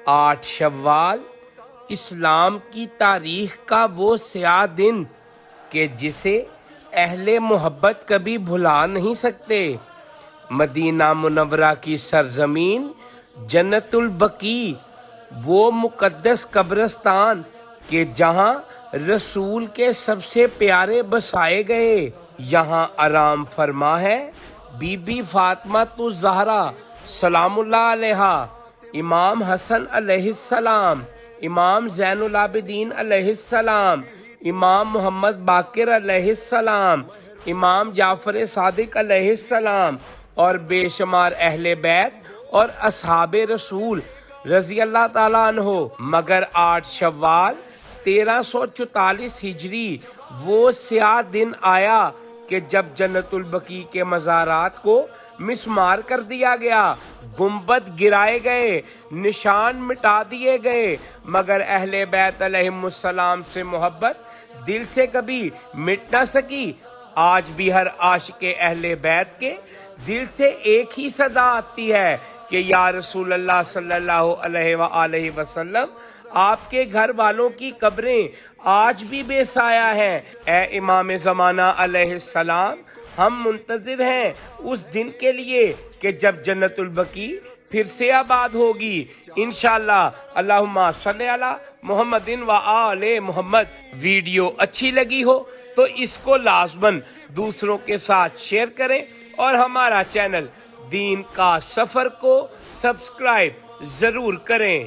8 شوال اسلام کی تاریخ کا وہ سیاہ دن کہ جسے اہل محبت کبھی بھلا نہیں سکتے۔ مدینہ منورہ کی سرزمین، جنت البقیع، وہ مقدس قبرستان کہ جہاں رسول کے سب سے پیارے بسائے گئے، یہاں آرام فرما ہے بی بی فاطمہ الزہرا سلام اللہ علیہا، امام حسن علیہ السلام، امام زین العابدین علیہ السلام، امام محمد باقر علیہ السلام، امام جعفر صادق علیہ السلام اور بے شمار اہل بیت اور اصحاب رسول رضی اللہ تعالیٰ عنہ۔ مگر 8 شوال 1344 ہجری وہ سیاہ دن آیا کہ جب جنت البقیع کے مزارات کو مسمار کر دیا گیا، گنبد گرائے گئے، نشان مٹا دیے گئے، مگر اہل بیت علیہم السلام سے محبت دل سے کبھی مٹ نہ سکی۔ آج بھی ہر عاشق اہل بیت کے دل سے ایک ہی صدا آتی ہے کہ یا رسول اللہ صلی اللہ علیہ وآلہ وسلم، آپ کے گھر والوں کی قبریں آج بھی بے سایہ ہیں۔ اے امام زمانہ علیہ السلام، ہم منتظر ہیں اس دن کے لیے کہ جب جنت البقیع پھر سے آباد ہوگی انشاءاللہ۔ اللہم صلی علی محمد و آل محمد۔ ویڈیو اچھی لگی ہو تو اس کو لازماً دوسروں کے ساتھ شیئر کریں اور ہمارا چینل دین کا سفر کو سبسکرائب ضرور کریں۔